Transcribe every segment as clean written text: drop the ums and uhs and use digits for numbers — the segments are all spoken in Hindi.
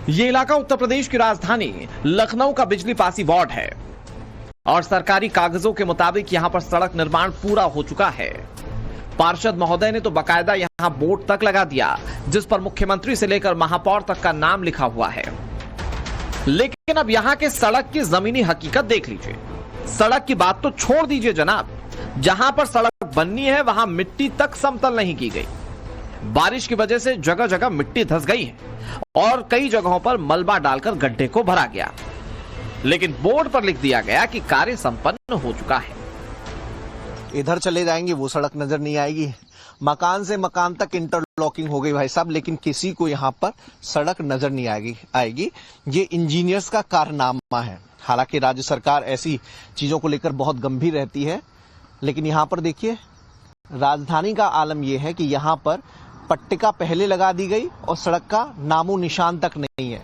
ये इलाका उत्तर प्रदेश की राजधानी लखनऊ का बिजली पासी वार्ड है और सरकारी कागजों के मुताबिक यहां पर सड़क निर्माण पूरा हो चुका है। पार्षद महोदय ने तो बाकायदा यहां बोर्ड तक लगा दिया जिस पर मुख्यमंत्री से लेकर महापौर तक का नाम लिखा हुआ है। लेकिन अब यहां के सड़क की जमीनी हकीकत देख लीजिए। सड़क की बात तो छोड़ दीजिए जनाब, जहां पर सड़क बननी है वहां मिट्टी तक समतल नहीं की गई। बारिश की वजह से जगह जगह मिट्टी धंस गई है और कई जगहों पर मलबा डालकर गड्ढे को भरा गया। लेकिन बोर्ड पर लिख दिया गया कि कार्य संपन्न हो चुका है। इधर चले जाएंगे वो सड़क नजर नहीं आएगी। मकान से मकान तक इंटरलॉकिंग हो गई भाई साहब, लेकिन किसी को यहाँ पर सड़क नजर नहीं आएगी। ये इंजीनियर्स का कारनामा है। हालांकि राज्य सरकार ऐसी चीजों को लेकर बहुत गंभीर रहती है, लेकिन यहाँ पर देखिए राजधानी का आलम यह है कि यहाँ पर पट्टिका पहले लगा दी गई और सड़क का नामो निशान तक नहीं है।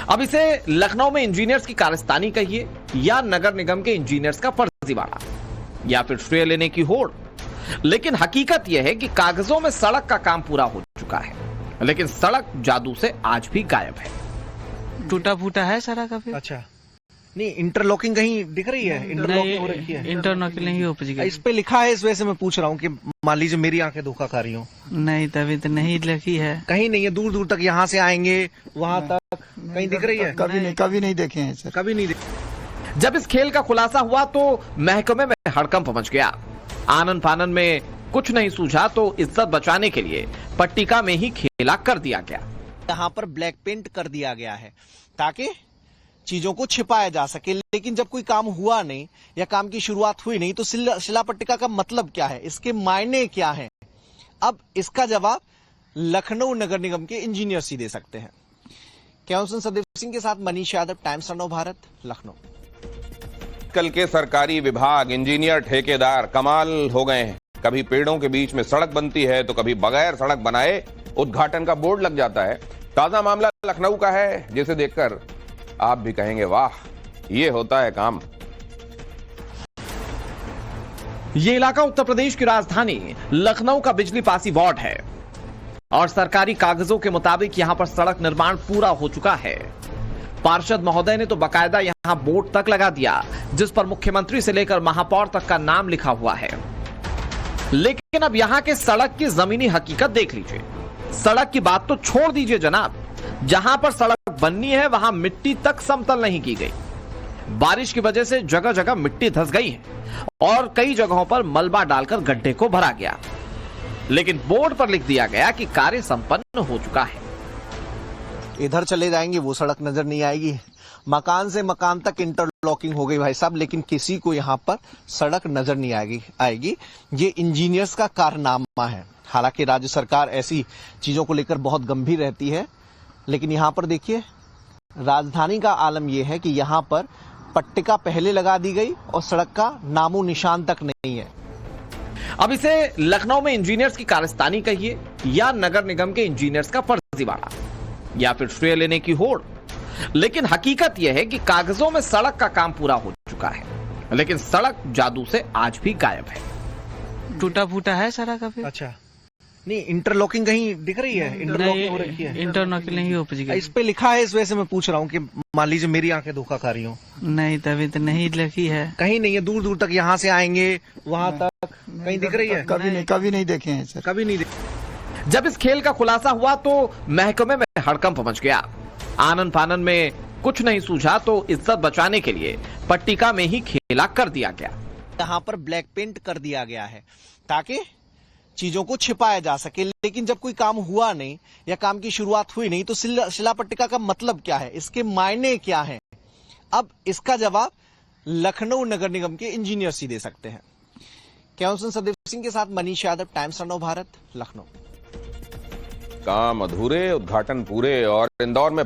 अब इसे लखनऊ में इंजीनियर्स की कारस्तानी कहिए या नगर निगम के इंजीनियर्स का फर्जीवाड़ा या फिर श्रेय लेने की होड़, लेकिन हकीकत यह है कि कागजों में सड़क का काम पूरा हो चुका है, लेकिन सड़क जादू से आज भी गायब है। टूटा फूटा है सड़क अभी। अच्छा, नहीं इंटरलॉकिंग कहीं दिख रही है? इंटरलॉकिंग हो रखी है? इंटरलॉकिंग नहीं हो पाएगी। इस पे लिखा है, इस वजह से मैं पूछ रहा हूँ कि मान लीजिए मेरी आंखें धोखा खा रही हूँ। नहीं, तभी तो नहीं लिखी है। कहीं नहीं है, दूर दूर तक यहाँ से आएंगे वहां तक कहीं दिख रही है? कभी नहीं देखे हैं सर, कभी नहीं देखे। जब इस खेल का खुलासा हुआ तो महकमे में हड़कंप मच गया। आनन फानन में कुछ नहीं सूझा तो इज्जत बचाने के लिए पट्टिका में ही खेला कर दिया गया। यहाँ पर ब्लैक पेंट कर दिया गया है ताकि चीजों को छिपाया जा सके। लेकिन जब कोई काम हुआ नहीं या काम की शुरुआत हुई नहीं तो शिला पट्टिका का मतलब क्या है, इसके मायने क्या है? अब इसका जवाब लखनऊ नगर निगम के इंजीनियर्स ही दे सकते हैं। कैमरामैन सदेव सिंह के साथ मनीष यादव, टाइम्स नव भारत, लखनऊ। कल के सरकारी विभाग, इंजीनियर, ठेकेदार कमाल हो गए हैं। कभी पेड़ों के बीच में सड़क बनती है तो कभी बगैर सड़क बनाए उद्घाटन का बोर्ड लग जाता है। ताजा मामला लखनऊ का है, जिसे देखकर आप भी कहेंगे वाह, ये होता है काम। ये इलाका उत्तर प्रदेश की राजधानी लखनऊ का बिजली पासी वार्ड है और सरकारी कागजों के मुताबिक यहां पर सड़क निर्माण पूरा हो चुका है। पार्षद महोदय ने तो बाकायदा यहां बोर्ड तक लगा दिया जिस पर मुख्यमंत्री से लेकर महापौर तक का नाम लिखा हुआ है। लेकिन अब यहां के सड़क की जमीनी हकीकत देख लीजिए। सड़क की बात तो छोड़ दीजिए जनाब, जहां पर सड़क बननी है वहां मिट्टी तक समतल नहीं की गई। बारिश की वजह से जगह जगह मिट्टी धंस गई है और कई जगहों पर मलबा डालकर गड्ढे को भरा गया। लेकिन बोर्ड पर लिख दिया गया कि कार्य संपन्न हो चुका है। इधर चले जाएंगे वो सड़क नजर नहीं आएगी। मकान से मकान तक इंटरलॉकिंग हो गई भाई साहब, लेकिन किसी को यहाँ पर सड़क नजर नहीं आएगी। ये इंजीनियर्स का कारनामा है। हालांकि राज्य सरकार ऐसी चीजों को लेकर बहुत गंभीर रहती है, लेकिन यहाँ पर देखिए राजधानी का आलम यह है कि यहाँ पर पट्टिका पहले लगा दी गई और सड़क का नामो निशान तक नहीं है। अब इसे लखनऊ में इंजीनियर्स की कारस्तानी कहिए या नगर निगम के इंजीनियर्स का फर्जीवाड़ा या फिर श्रेय लेने की होड़, लेकिन हकीकत यह है कि कागजों में सड़क का काम पूरा हो चुका है, लेकिन सड़क जादू से आज भी गायब है। टूटा फूटा है सड़क अभी। अच्छा, नहीं इंटरलॉकिंग कहीं दिख रही है? इंटरलॉकिंग हो रखी है? इंटरलॉकिंग नहीं हो पाएगी। इस पे लिखा है, इस वजह से मैं पूछ रहा हूँ कि मान लीजिए मेरी आंखें धोखा खा रही हूँ। नहीं, तभी तो नहीं लिखी है। कहीं नहीं है, दूर दूर तक यहाँ से आएंगे वहां तक कहीं दिख रही है? कभी नहीं देखे हैं सर, कभी नहीं देखे। जब इस खेल का खुलासा हुआ तो महकमे में हड़कंप मच गया। आनन फानन में कुछ नहीं सूझा तो इज्जत बचाने के लिए पट्टिका में ही खेला कर दिया गया। यहाँ पर ब्लैक पेंट कर दिया गया है ताकि चीजों को छिपाया जा सके। लेकिन जब कोई काम हुआ नहीं या काम की शुरुआत हुई नहीं तो शिला पट्टिका का मतलब क्या है, इसके मायने क्या है? अब इसका जवाब लखनऊ नगर निगम के इंजीनियर्स ही दे सकते हैं। कैमरामैन सदेव सिंह के साथ मनीष यादव, टाइम्स नव भारत, लखनऊ। काम अधूरे, उद्घाटन पूरे। और इंदौर में